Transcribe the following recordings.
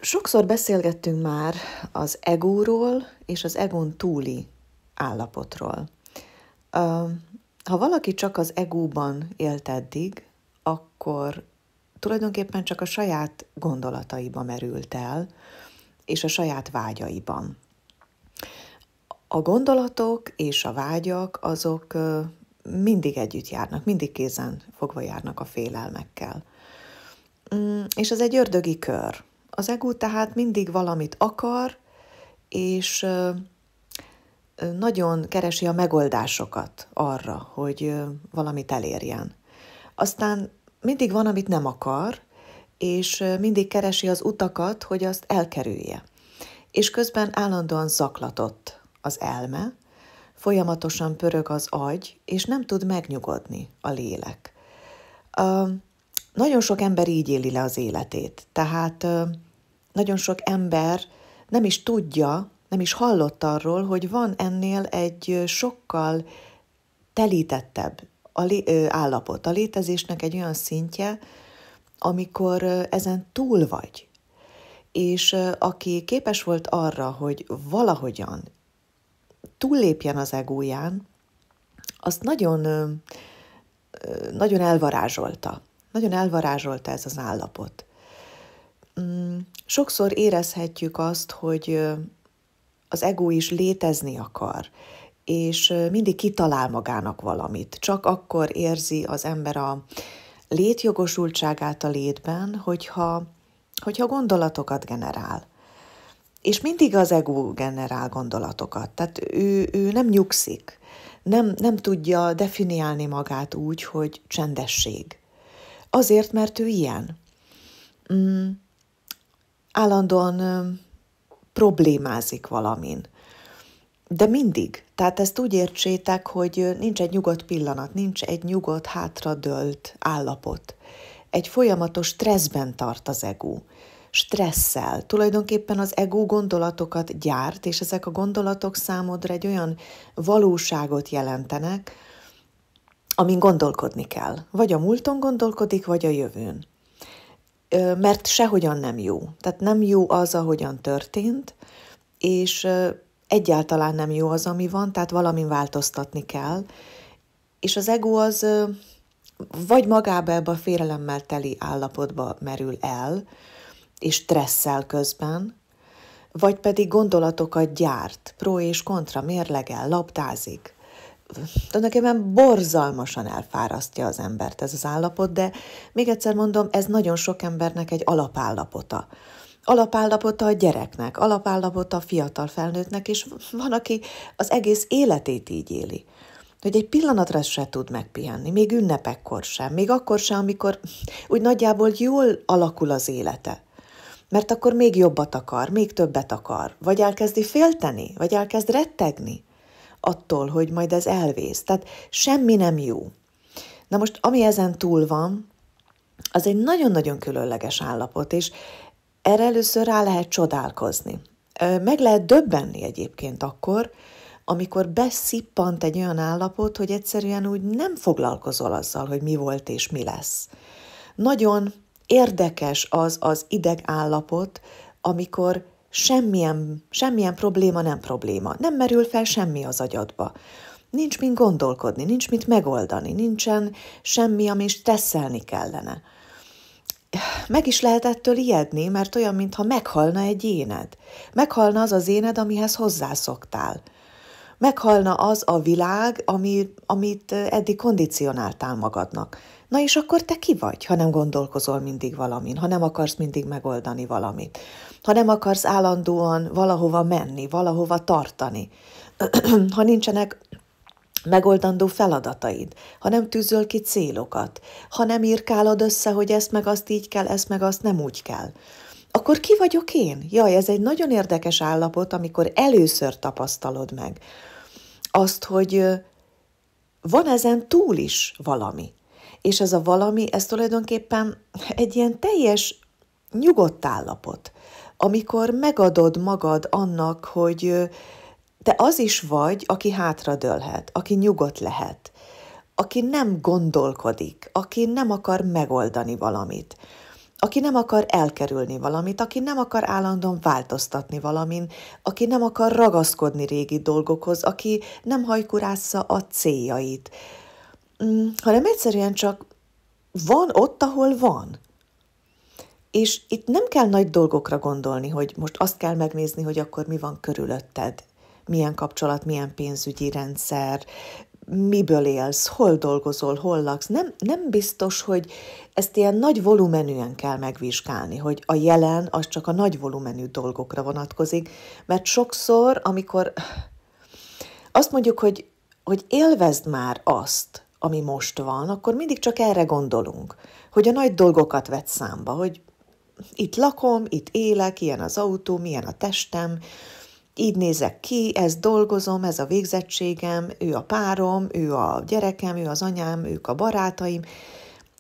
Sokszor beszélgettünk már az egóról és az egón túli állapotról. Ha valaki csak az egóban élt eddig, akkor tulajdonképpen csak a saját gondolataiba merült el, és a saját vágyaiban. A gondolatok és a vágyak azok mindig együtt járnak, mindig kézen fogva járnak a félelmekkel. És ez egy ördögi kör. Az ego tehát mindig valamit akar, és nagyon keresi a megoldásokat arra, hogy valamit elérjen. Aztán mindig van, amit nem akar, és mindig keresi az utakat, hogy azt elkerülje. És közben állandóan zaklatott az elme, folyamatosan pörög az agy, és nem tud megnyugodni a lélek. Nagyon sok ember így éli le az életét, tehát nagyon sok ember nem is tudja, nem is hallott arról, hogy van ennél egy sokkal telítettebb állapot, a létezésnek egy olyan szintje, amikor ezen túl vagy. És aki képes volt arra, hogy valahogyan túllépjen az egóján, azt nagyon elvarázsolta. Nagyon elvarázsolta ez az állapot. Sokszor érezhetjük azt, hogy az ego is létezni akar, és mindig kitalál magának valamit. Csak akkor érzi az ember a létjogosultságát a létben, hogyha gondolatokat generál. És mindig az ego generál gondolatokat. Tehát ő nem nyugszik, nem tudja definiálni magát úgy, hogy csendesség. Azért, mert ő ilyen. Állandóan problémázik valamin. De mindig. Tehát ezt úgy értsétek, hogy nincs egy nyugodt pillanat, nincs egy nyugodt, hátradőlt állapot. Egy folyamatos stresszben tart az ego. Stresszel. Tulajdonképpen az ego gondolatokat gyárt, és ezek a gondolatok számodra egy olyan valóságot jelentenek, amin gondolkodni kell. Vagy a múlton gondolkodik, vagy a jövőn. Mert sehogyan nem jó. Tehát nem jó az, ahogyan történt, és egyáltalán nem jó az, ami van, tehát valamin változtatni kell. És az ego az vagy magába ebbe a félelemmel teli állapotba merül el, és stresszel közben, vagy pedig gondolatokat gyárt, pro és kontra, mérlegel, labdázik. Tulajdonképpen borzalmasan elfárasztja az embert ez az állapot, de még egyszer mondom, ez nagyon sok embernek egy alapállapota. Alapállapota a gyereknek, alapállapota a fiatal felnőttnek, és van, aki az egész életét így éli. Hogy egy pillanatra se tud megpihenni, még ünnepekkor sem, még akkor sem, amikor úgy nagyjából jól alakul az élete. Mert akkor még jobbat akar, még többet akar, vagy elkezdi félteni, vagy elkezd rettegni attól, hogy majd ez elvész. Tehát semmi nem jó. Na most, ami ezen túl van, az egy nagyon-nagyon különleges állapot, és erre először rá lehet csodálkozni. Meg lehet döbbenni egyébként akkor, amikor beszippant egy olyan állapot, hogy egyszerűen úgy nem foglalkozol azzal, hogy mi volt és mi lesz. Nagyon érdekes az ideg állapot, amikor semmilyen probléma nem probléma. Nem merül fel semmi az agyadba. Nincs mit gondolkodni, nincs mit megoldani, nincsen semmi, ami stresszelni kellene. Meg is lehet ettől ijedni, mert olyan, mintha meghalna egy éned. Meghalna az az éned, amihez hozzászoktál. Meghalna az a világ, amit eddig kondicionáltál magadnak. Na és akkor te ki vagy, ha nem gondolkozol mindig valamin, ha nem akarsz mindig megoldani valamit, ha nem akarsz állandóan valahova menni, valahova tartani, ha nincsenek megoldandó feladataid, ha nem tűzöl ki célokat, ha nem írkálod össze, hogy ezt meg azt így kell, ezt meg azt nem úgy kell. Akkor ki vagyok én? Jaj, ez egy nagyon érdekes állapot, amikor először tapasztalod meg azt, hogy van ezen túl is valami. És ez a valami, ez tulajdonképpen egy ilyen teljes nyugodt állapot, amikor megadod magad annak, hogy te az is vagy, aki hátradőlhet, aki nyugodt lehet, aki nem gondolkodik, aki nem akar megoldani valamit, aki nem akar elkerülni valamit, aki nem akar állandóan változtatni valamin, aki nem akar ragaszkodni régi dolgokhoz, aki nem hajkurásza a céljait, hanem egyszerűen csak van ott, ahol van. És itt nem kell nagy dolgokra gondolni, hogy most azt kell megnézni, hogy akkor mi van körülötted, milyen kapcsolat, milyen pénzügyi rendszer, miből élsz, hol dolgozol, hol laksz. Nem biztos, hogy ezt ilyen nagy volumenűen kell megvizsgálni, hogy a jelen az csak a nagy volumenű dolgokra vonatkozik, mert sokszor, amikor azt mondjuk, hogy élvezd már azt, ami most van, akkor mindig csak erre gondolunk, hogy a nagy dolgokat vett számba, hogy itt lakom, itt élek, ilyen az autó, milyen a testem, így nézek ki, ezt dolgozom, ez a végzettségem, ő a párom, ő a gyerekem, ő az anyám, ők a barátaim.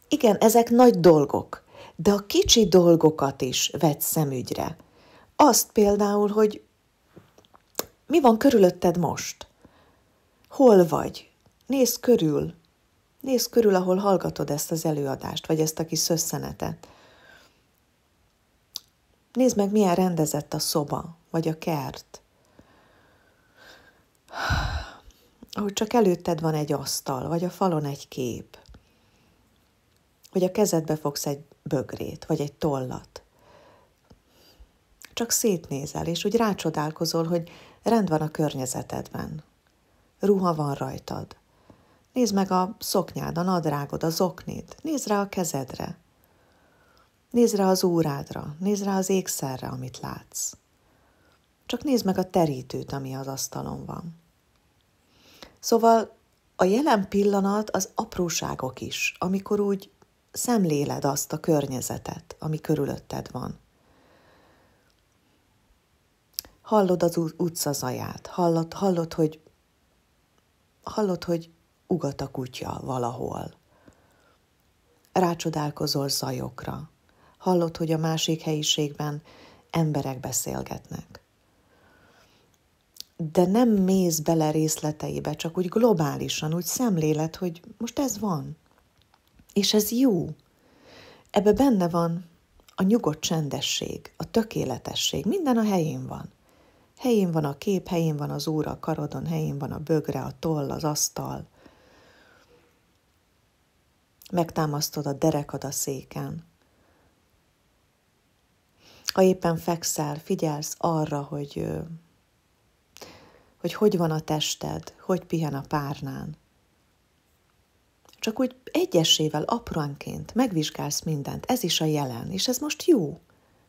Igen, ezek nagy dolgok, de a kicsi dolgokat is vedd szemügyre. Azt például, hogy mi van körülötted most? Hol vagy? Nézd körül, ahol hallgatod ezt az előadást, vagy ezt a kis szösszenetet. Nézd meg, milyen rendezett a szoba, vagy a kert. Ahogy csak előtted van egy asztal, vagy a falon egy kép. Vagy a kezedbe fogsz egy bögrét, vagy egy tollat. Csak szétnézel, és úgy rácsodálkozol, hogy rend van a környezetedben. Ruha van rajtad. Nézd meg a szoknyád, a nadrágod, a zoknid. Nézd rá a kezedre. Nézd rá az órádra, nézd rá az ékszerre, amit látsz. Csak nézd meg a terítőt, ami az asztalon van. Szóval a jelen pillanat az apróságok is, amikor úgy szemléled azt a környezetet, ami körülötted van. Hallod az utca zaját, hallod, hogy ugat a kutya valahol. Rácsodálkozol zajokra. Hallod, hogy a másik helyiségben emberek beszélgetnek. De nem mész bele részleteibe, csak úgy globálisan, úgy szemléled, hogy most ez van. És ez jó. Ebbe benne van a nyugodt csendesség, a tökéletesség, minden a helyén van. Helyén van a kép, helyén van az óra a karodon, helyén van a bögre, a toll, az asztal. Megtámasztod a derekad a széken. Ha éppen fekszel, figyelsz arra, hogy van a tested, hogy pihen a párnán. Csak úgy egyesével, apránként megvizsgálsz mindent, ez is a jelen, és ez most jó,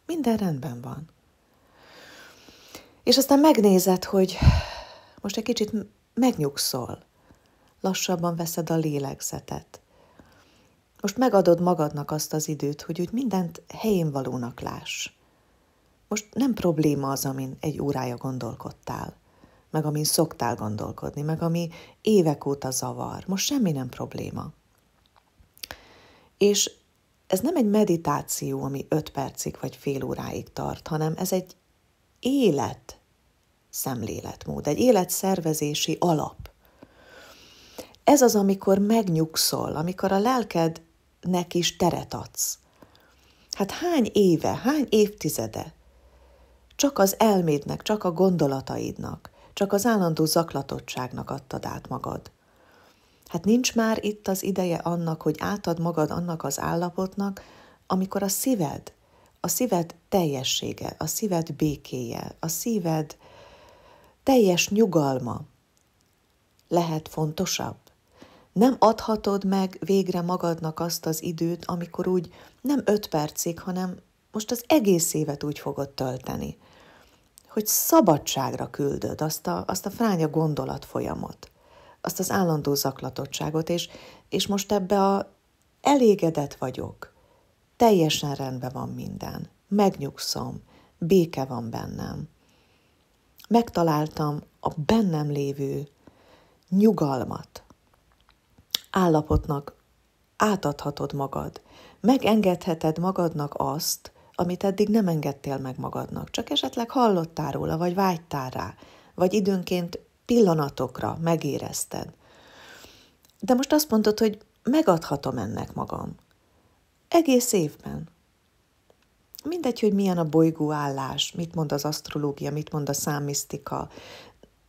minden rendben van. És aztán megnézed, hogy most egy kicsit megnyugszol, lassabban veszed a lélegzetet. Most megadod magadnak azt az időt, hogy úgy mindent helyén valónak láss. Most nem probléma az, amin egy órája gondolkodtál, meg amin szoktál gondolkodni, meg ami évek óta zavar. Most semmi nem probléma. És ez nem egy meditáció, ami 5 percig vagy fél óráig tart, hanem ez egy életszemléletmód, egy életszervezési alap. Ez az, amikor megnyugszol, amikor a lelkednek is teret adsz. Hát hány éve, hány évtizede csak az elmédnek, csak a gondolataidnak, csak az állandó zaklatottságnak adtad át magad. Hát nincs már itt az ideje annak, hogy átad magad annak az állapotnak, amikor a szíved teljessége, a szíved békéje, a szíved teljes nyugalma lehet fontosabb. Nem adhatod meg végre magadnak azt az időt, amikor úgy nem 5 percig, hanem most az egész évet úgy fogod tölteni, hogy szabadságra küldöd azt a fránya gondolatfolyamot, azt az állandó zaklatottságot, és most ebbe elégedett vagyok, teljesen rendben van minden, megnyugszom, béke van bennem. Megtaláltam a bennem lévő nyugalmat. Állapotnak átadhatod magad, megengedheted magadnak azt, amit eddig nem engedtél meg magadnak, csak esetleg hallottál róla, vagy vágytál rá, vagy időnként pillanatokra megérezted. De most azt mondod, hogy megadhatom ennek magam. Egész évben. Mindegy, hogy milyen a bolygóállás, mit mond az asztrológia, mit mond a számmisztika.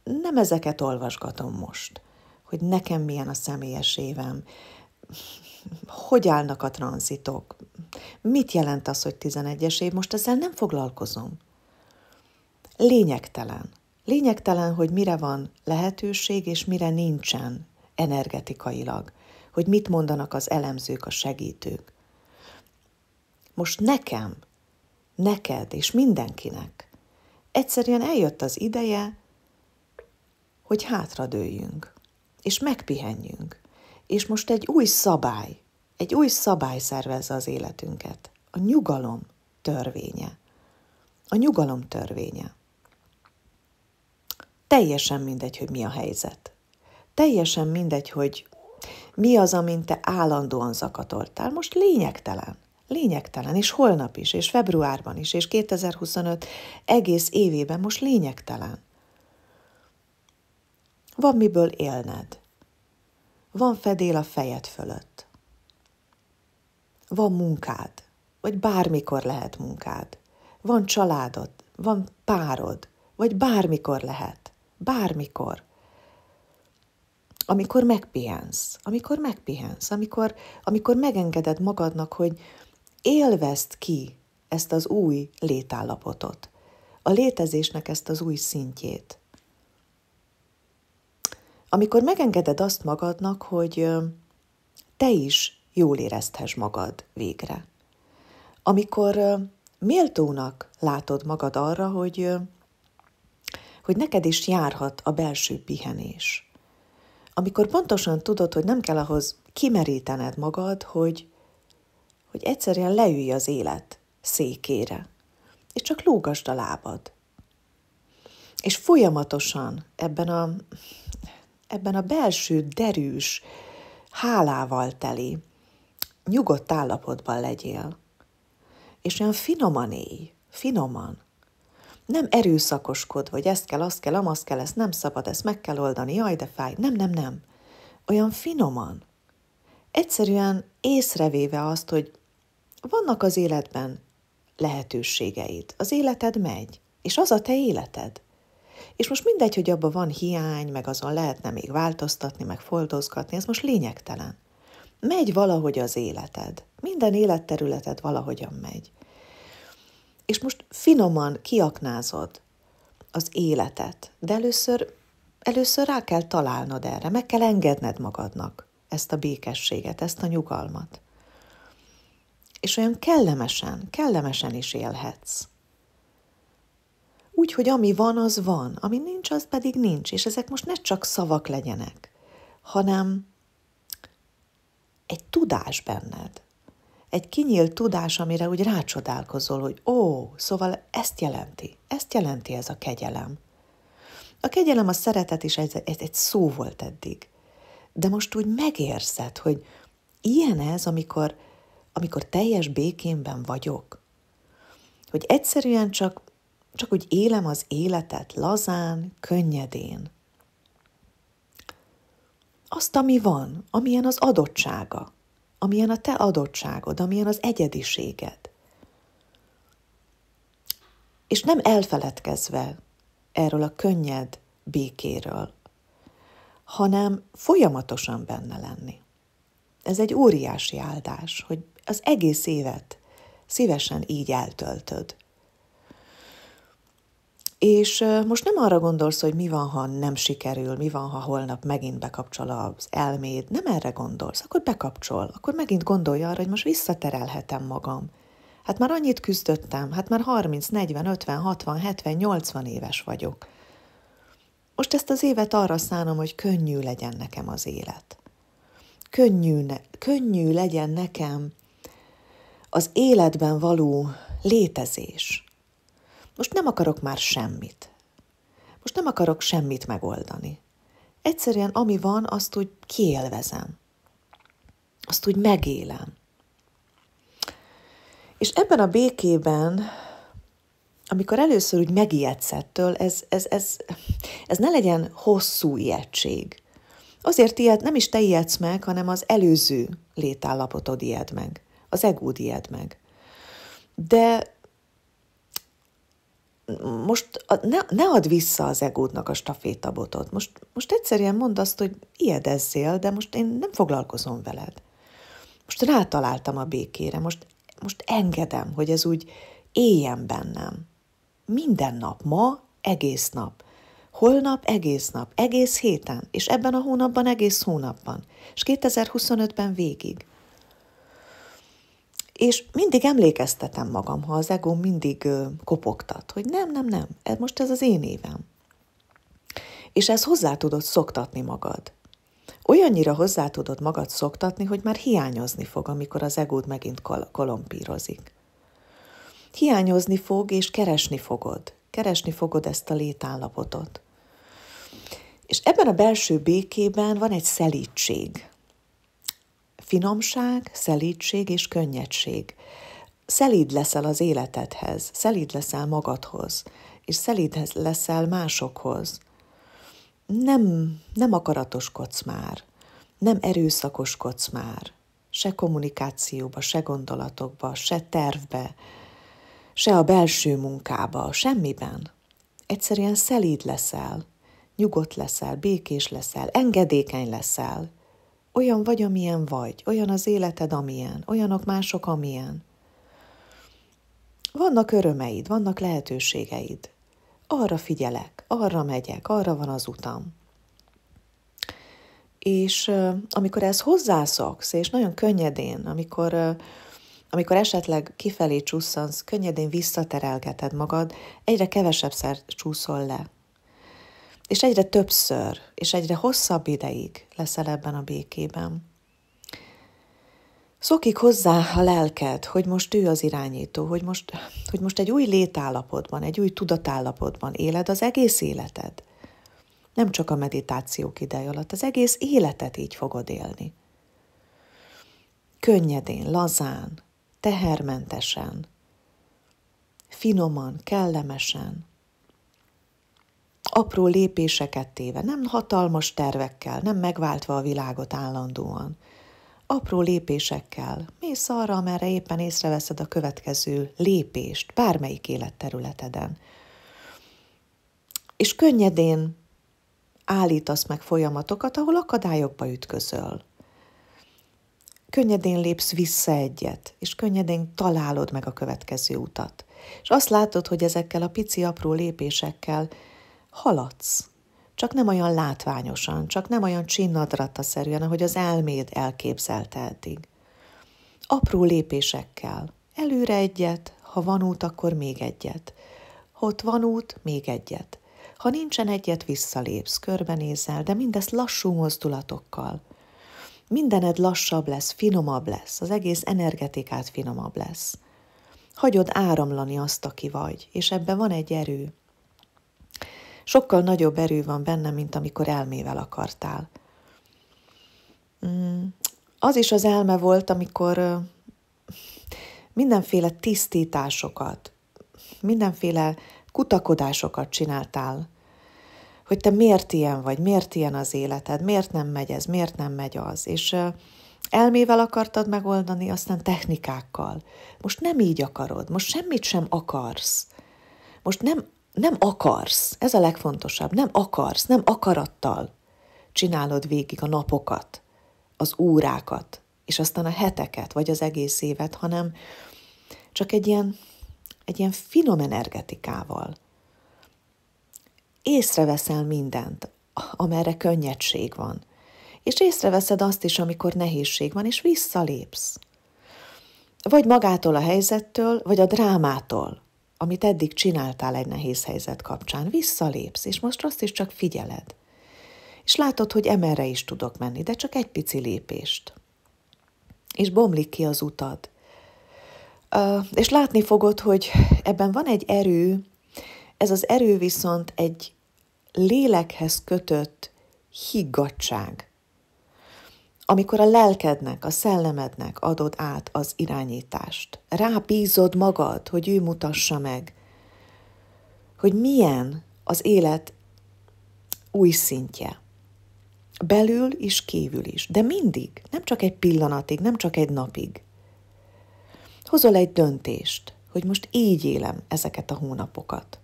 Nem ezeket olvasgatom most, hogy nekem milyen a személyes évem, hogy állnak a tranzitok, mit jelent az, hogy 11-es év, most ezzel nem foglalkozom. Lényegtelen. Lényegtelen, hogy mire van lehetőség, és mire nincsen energetikailag, hogy mit mondanak az elemzők, a segítők. Most nekem, neked és mindenkinek egyszerűen eljött az ideje, hogy hátradőljünk, és megpihenjünk. És most egy új szabály szervezze az életünket. A nyugalom törvénye. A nyugalom törvénye. Teljesen mindegy, hogy mi a helyzet. Teljesen mindegy, hogy mi az, amint te állandóan zakatoltál. Most lényegtelen. Lényegtelen, és holnap is, és februárban is, és 2025 egész évében most lényegtelen. Van miből élned. Van fedél a fejed fölött. Van munkád, vagy bármikor lehet munkád. Van családod, van párod, vagy bármikor lehet. Bármikor. Amikor megpihensz, amikor megengeded magadnak, hogy élvezd ki ezt az új létállapotot, a létezésnek ezt az új szintjét. Amikor megengeded azt magadnak, hogy te is jól érezthess magad végre. Amikor méltónak látod magad arra, hogy neked is járhat a belső pihenés. Amikor pontosan tudod, hogy nem kell ahhoz kimerítened magad, hogy egyszerűen leülj az élet székére, és csak lógasd a lábad. És folyamatosan ebben a belső derűs, hálával teli, nyugodt állapotban legyél. És olyan finoman élj, finoman. Nem erőszakoskodva, hogy ezt kell, azt kell, amazt kell, ezt nem szabad, ezt meg kell oldani, jaj, de fáj. Nem. Olyan finoman. Egyszerűen észrevéve azt, hogy vannak az életben lehetőségeid. Az életed megy, és az a te életed. És most mindegy, hogy abban van hiány, meg azon lehetne még változtatni, meg foldozgatni, ez most lényegtelen. Megy valahogy az életed. Minden életterületed valahogyan megy. És most finoman kiaknázod az életet, de először rá kell találnod erre, meg kell engedned magadnak ezt a békességet, ezt a nyugalmat. És olyan kellemesen is élhetsz. Úgy, hogy ami van, az van, ami nincs, az pedig nincs, és ezek most ne csak szavak legyenek, hanem egy tudás benned. Egy kinyílt tudás, amire úgy rácsodálkozol, hogy szóval ezt jelenti ez a kegyelem. A kegyelem, a szeretet is egy szó volt eddig. De most úgy megérzed, hogy ilyen ez, amikor teljes békénben vagyok. Hogy egyszerűen csak úgy élem az életet lazán, könnyedén. Azt, ami van, amilyen az adottsága, amilyen a te adottságod, amilyen az egyediséged. És nem elfeledkezve erről a könnyed békéről, hanem folyamatosan benne lenni. Ez egy óriási áldás, hogy az egész évet szívesen így eltöltöd. És most nem arra gondolsz, hogy mi van, ha nem sikerül, mi van, ha holnap megint bekapcsol az elméd, nem erre gondolsz, akkor bekapcsol, akkor megint gondolj arra, hogy most visszaterelhetem magam. Hát már annyit küzdöttem, hát már 30, 40, 50, 60, 70, 80 éves vagyok. Most ezt az évet arra szánom, hogy könnyű legyen nekem az élet. Könnyű legyen nekem az életben való létezés. Most nem akarok már semmit. Most nem akarok semmit megoldani. Egyszerűen ami van, azt úgy kiélvezem. Azt úgy megélem. És ebben a békében, amikor először úgy megijedsz ettől, ez ne legyen hosszú ijegység. Azért nem is te ijedsz meg, hanem az előző létállapotod ijed meg. Az egód ijed meg. De most ne add vissza az egódnak a stafétabotot. Most egyszerűen mondd azt, hogy ijedezzél, de most én nem foglalkozom veled. Most rátaláltam a békére, most engedem, hogy ez úgy éljen bennem. Minden nap, ma egész nap, holnap egész nap, egész héten, és ebben a hónapban egész hónapban, és 2025-ben végig. És mindig emlékeztetem magam, ha az ego mindig kopogtat, hogy nem, most ez az én évem. És ezt hozzá tudod szoktatni magad. Olyannyira hozzá tudod magad szoktatni, hogy már hiányozni fog, amikor az egód megint kolompírozik. Hiányozni fog, és keresni fogod. Keresni fogod ezt a létállapotot. És ebben a belső békében van egy szelídség. Finomság, szelídség és könnyedség. Szelíd leszel az életedhez, szelíd leszel magadhoz, és szelíd leszel másokhoz. Nem akaratoskodsz már, nem erőszakoskodsz már, se kommunikációba, se gondolatokba, se tervbe, se a belső munkába, semmiben. Egyszerűen szelíd leszel, nyugodt leszel, békés leszel, engedékeny leszel. Olyan vagy, amilyen vagy, olyan az életed, amilyen, olyanok mások, amilyen. Vannak örömeid, vannak lehetőségeid. Arra figyelek, arra megyek, arra van az utam. És amikor ezt hozzászoksz, és nagyon könnyedén, amikor esetleg kifelé csusszansz, könnyedén visszaterelgeted magad, egyre kevesebbszer csúszol le. És egyre többször, és egyre hosszabb ideig leszel ebben a békében. Szokik hozzá a lelked, hogy most ő az irányító, hogy most egy új létállapotban, egy új tudatállapotban éled az egész életed. Nem csak a meditációk ideje alatt, az egész életet így fogod élni. Könnyedén, lazán, tehermentesen, finoman, kellemesen, apró lépéseket téve, nem hatalmas tervekkel, nem megváltva a világot állandóan. Apró lépésekkel mész arra, amerre éppen észreveszed a következő lépést, bármelyik életterületeden. És könnyedén állítasz meg folyamatokat, ahol akadályokba ütközöl. Könnyedén lépsz vissza egyet, és könnyedén találod meg a következő utat. És azt látod, hogy ezekkel a pici apró lépésekkel haladsz. Csak nem olyan látványosan, csak nem olyan csinnadrattaszerűen, ahogy az elméd elképzelte eddig. Apró lépésekkel. Előre egyet, ha van út, akkor még egyet. Ha ott van út, még egyet. Ha nincsen egyet, visszalépsz, körbenézel, de mindezt lassú mozdulatokkal. Mindened lassabb lesz, finomabb lesz, az egész energetikát finomabb lesz. Hagyod áramlani azt, aki vagy, és ebben van egy erő. Sokkal nagyobb erő van benne, mint amikor elmével akartál. Az is az elme volt, amikor mindenféle tisztításokat, mindenféle kutakodásokat csináltál, hogy te miért ilyen vagy, miért ilyen az életed, miért nem megy ez, miért nem megy az. És elmével akartad megoldani, aztán technikákkal. Most nem így akarod, most semmit sem akarsz. Most nem akarsz, ez a legfontosabb, nem akarsz, nem akarattal csinálod végig a napokat, az órákat, és aztán a heteket, vagy az egész évet, hanem csak egy ilyen finom energetikával. Észreveszel mindent, amerre könnyedség van, és észreveszed azt is, amikor nehézség van, és visszalépsz. Vagy magától a helyzettől, vagy a drámától, amit eddig csináltál egy nehéz helyzet kapcsán, visszalépsz, és most azt is csak figyeled. És látod, hogy emerre is tudok menni, de csak egy pici lépést. És bomlik ki az utad. És látni fogod, hogy ebben van egy erő, ez az erő viszont egy lélekhez kötött higgadtság. Amikor a lelkednek, a szellemednek adod át az irányítást, rábízod magad, hogy ő mutassa meg, hogy milyen az élet új szintje. Belül és kívül is, de mindig, nem csak egy pillanatig, nem csak egy napig. Hozol egy döntést, hogy most így élem ezeket a hónapokat.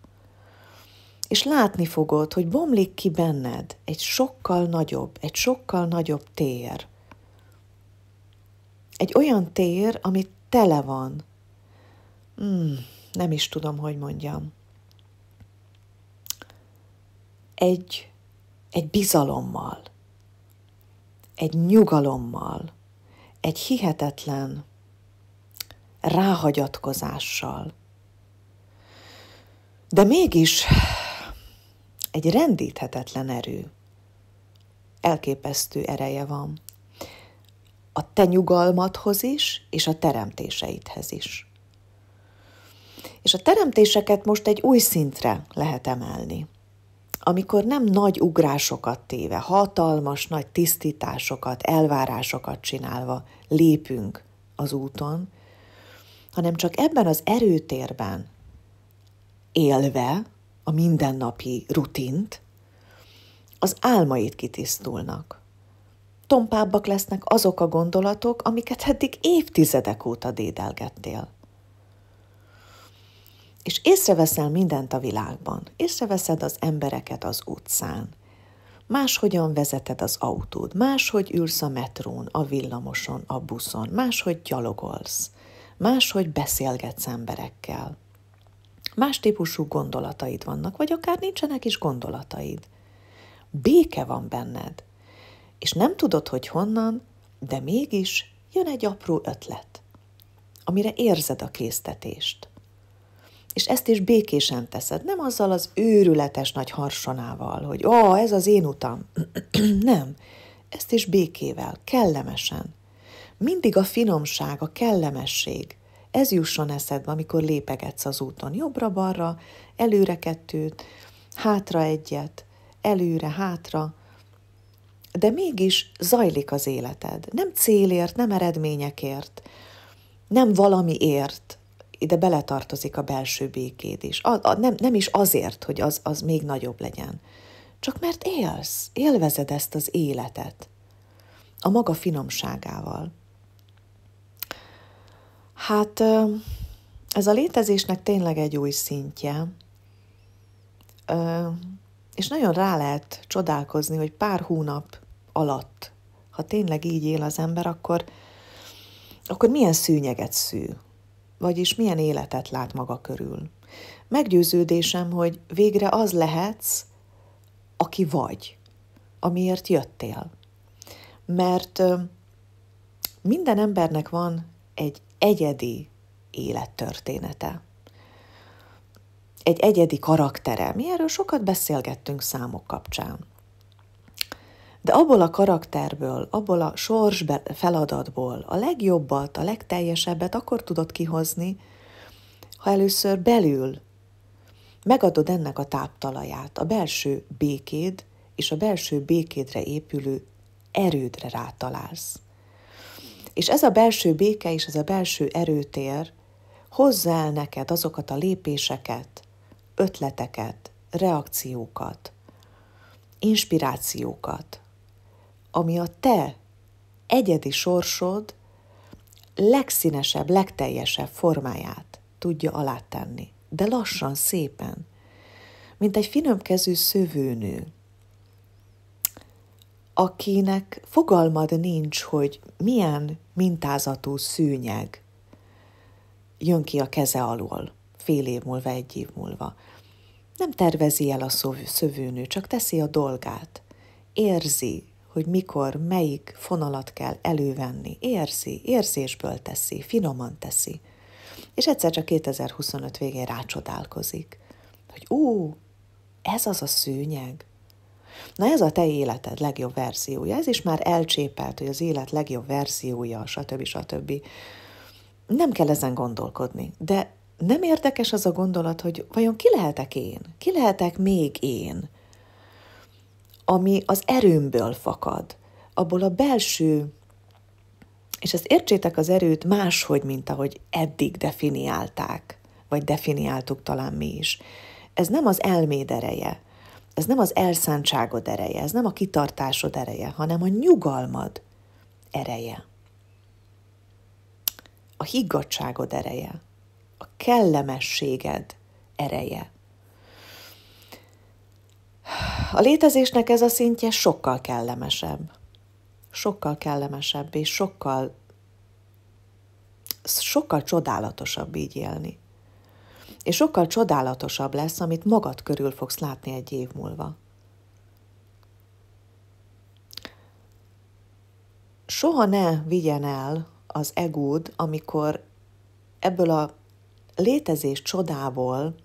És látni fogod, hogy bomlik ki benned egy sokkal nagyobb tér. Egy olyan tér, ami tele van. Nem is tudom, hogy mondjam. Egy bizalommal, egy nyugalommal, egy hihetetlen ráhagyatkozással. De mégis egy rendíthetetlen erő, elképesztő ereje van. A te nyugalmadhoz is, és a teremtéseidhez is. És a teremtéseket most egy új szintre lehet emelni. Amikor nem nagy ugrásokat téve, hatalmas nagy tisztításokat, elvárásokat csinálva lépünk az úton, hanem csak ebben az erőtérben élve a mindennapi rutint, az álmaid kitisztulnak. Tompábbak lesznek azok a gondolatok, amiket eddig évtizedek óta dédelgettél. És észreveszel mindent a világban. Észreveszed az embereket az utcán. Máshogyan vezeted az autód, máshogy ülsz a metrón, a villamoson, a buszon, máshogy gyalogolsz, máshogy beszélgetsz emberekkel. Más típusú gondolataid vannak, vagy akár nincsenek is gondolataid. Béke van benned, és nem tudod, hogy honnan, de mégis jön egy apró ötlet, amire érzed a késztetést. És ezt is békésen teszed, nem azzal az őrületes nagy harsonával, hogy ez az én utam. Nem, ezt is békével, kellemesen. Mindig a finomság, a kellemesség, ez jusson eszedbe, amikor lépegetsz az úton. Jobbra-balra, előre 2, hátra 1, előre, hátra. De mégis zajlik az életed. Nem célért, nem eredményekért, nem valamiért. Ide beletartozik a belső békéd is. Nem is azért, hogy az még nagyobb legyen. Csak mert élsz, élvezed ezt az életet. A maga finomságával. Hát ez a létezésnek tényleg egy új szintje, és nagyon rá lehet csodálkozni, hogy pár hónap alatt, ha tényleg így él az ember, akkor milyen szűnyeget szül, vagyis milyen életet lát maga körül. Meggyőződésem, hogy végre az lehetsz, aki vagy, amiért jöttél. Mert minden embernek van egy egyedi élettörténete. Egy egyedi karaktere. Mi erről sokat beszélgettünk számok kapcsán. De abból a karakterből, abból a sors feladatból a legjobbat, a legteljesebbet akkor tudod kihozni, ha először belül megadod ennek a táptalaját, a belső békéd és a belső békédre épülő erődre rátalálsz. És ez a belső béke és ez a belső erőtér hozza el neked azokat a lépéseket, ötleteket, reakciókat, inspirációkat, ami a te egyedi sorsod legszínesebb, legteljesebb formáját tudja alátenni. De lassan, szépen, mint egy finomkezű szövőnő, akinek fogalmad nincs, hogy milyen mintázatú szőnyeg jön ki a keze alól, fél év múlva, 1 év múlva. Nem tervezi el a szövőnő, csak teszi a dolgát. Érzi, hogy mikor, melyik fonalat kell elővenni. Érzi, érzésből teszi, finoman teszi. És egyszer csak 2025 végén rácsodálkozik, hogy ez az a szőnyeg. Na ez a te életed legjobb verziója. Ez is már elcsépelt, hogy az élet legjobb verziója, stb. Nem kell ezen gondolkodni, de nem érdekes az a gondolat, hogy vajon ki lehetek én? Ki lehetek még én? Ami az erőmből fakad, abból a belső, és ezt értsétek az erőt máshogy, mint ahogy eddig definiálták, vagy definiáltuk talán mi is. Ez nem az elméd ereje, ez nem az elszántságod ereje, ez nem a kitartásod ereje, hanem a nyugalmad ereje. A higgadtságod ereje, a kellemességed ereje. A létezésnek ez a szintje sokkal kellemesebb, és sokkal csodálatosabb így élni. És sokkal csodálatosabb lesz, amit magad körül fogsz látni egy év múlva. Soha ne vigyen el az egód, amikor ebből a létezés csodából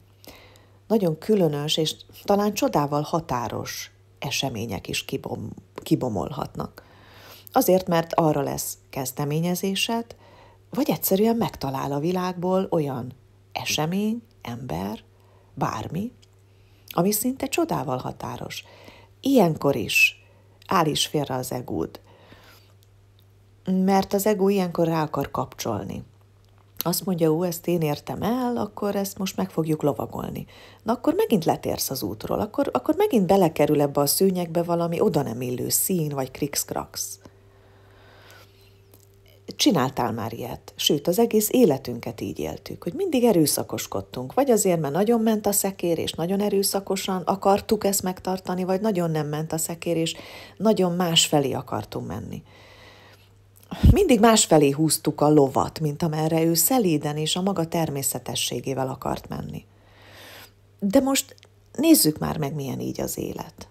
nagyon különös és talán csodával határos események is kibomolhatnak. Azért, mert arra lesz kezdeményezésed, vagy egyszerűen megtalál a világból olyan esemény, ember, bármi, ami szinte csodával határos. Ilyenkor is állíts félre az egód, mert az ego ilyenkor rá akar kapcsolni. Azt mondja, ezt én értem el, akkor ezt most meg fogjuk lovagolni. Na akkor megint letérsz az útról, akkor megint belekerül ebbe a szőnyegbe valami oda nem illő szín, vagy krikszkraksz. Csináltál már ilyet, sőt, az egész életünket így éltük, hogy mindig erőszakoskodtunk, vagy azért, mert nagyon ment a szekér, és nagyon erőszakosan akartuk ezt megtartani, vagy nagyon nem ment a szekér, és nagyon másfelé akartunk menni. Mindig másfelé húztuk a lovat, mint amerre ő szelíden és a maga természetességével akart menni. De most nézzük már meg, milyen így az élet.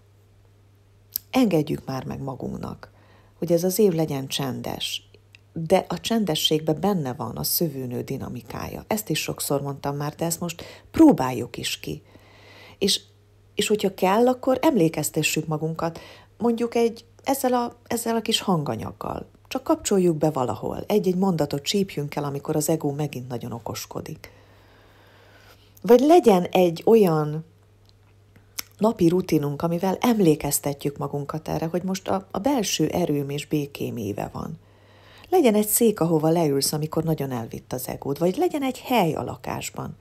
Engedjük már meg magunknak, hogy ez az év legyen csendes, de a csendességben benne van a szövőnő dinamikája. Ezt is sokszor mondtam már, de ezt most próbáljuk is ki. És hogyha kell, akkor emlékeztessük magunkat, mondjuk ezzel a kis hanganyaggal. Csak kapcsoljuk be valahol, egy-egy mondatot csípjünk el, amikor az ego megint nagyon okoskodik. Vagy legyen egy olyan napi rutinunk, amivel emlékeztetjük magunkat erre, hogy most a belső erőm és békém éve van. Legyen egy szék, ahova leülsz, amikor nagyon elvitt az egód, vagy legyen egy hely a lakásban.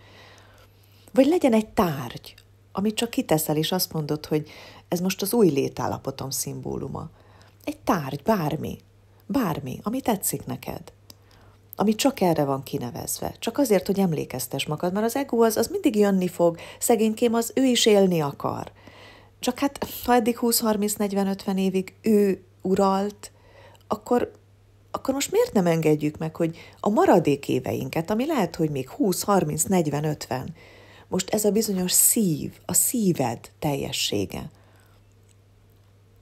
Vagy legyen egy tárgy, amit csak kiteszel, és azt mondod, hogy ez most az új létállapotom szimbóluma. Egy tárgy, bármi, ami tetszik neked. Ami csak erre van kinevezve. Csak azért, hogy emlékeztess magad, mert az ego az mindig jönni fog, szegénykém ő is élni akar. Csak hát, ha eddig 20-30-40-50 évig ő uralt, akkor most miért nem engedjük meg, hogy a maradék éveinket, ami lehet, hogy még 20-30-40-50, most ez a bizonyos szív, a szíved teljessége,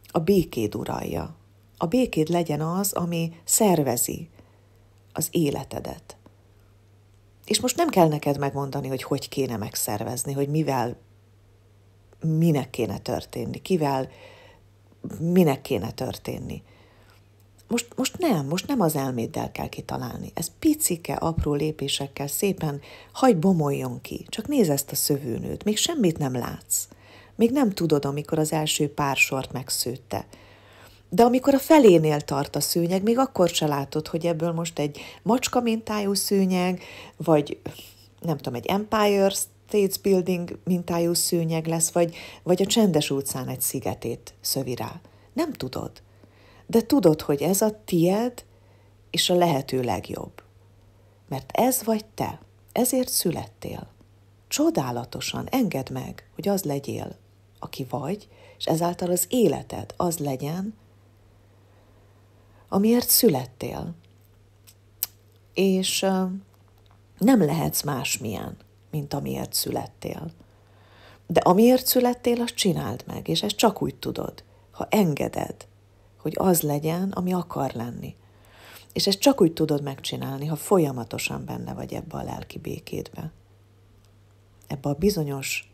a békéd uralja. A békéd legyen az, ami szervezi az életedet. És most nem kell neked megmondani, hogy kéne megszervezni, hogy minek kéne történni, kivel, minek kéne történni. Most nem az elméddel kell kitalálni. Ez picike, apró lépésekkel szépen hagy bomoljon ki. Csak nézd ezt a szövőnőt, még semmit nem látsz. Még nem tudod, amikor az első pár sort megszőtte. De amikor a felénél tart a szőnyeg, még akkor se látod, hogy ebből most egy macska mintájú szőnyeg, vagy nem tudom, egy Empire State Building mintájú szőnyeg lesz, vagy a csendes óceán egy szigetét szövi rá. Nem tudod. De tudod, hogy ez a tied, és a lehető legjobb. Mert ez vagy te, ezért születtél. Csodálatosan engedd meg, hogy az legyél, aki vagy, és ezáltal az életed az legyen, amiért születtél. És nem lehetsz másmilyen, mint amiért születtél. De amiért születtél, azt csináld meg, és ezt csak úgy tudod, ha engeded, hogy az legyen, ami akar lenni. És ezt csak úgy tudod megcsinálni, ha folyamatosan benne vagy ebbe a lelki békédbe. Ebbe a bizonyos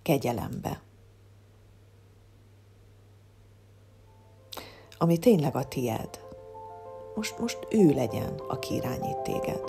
kegyelembe. Ami tényleg a tied. Most ő legyen, aki irányít téged.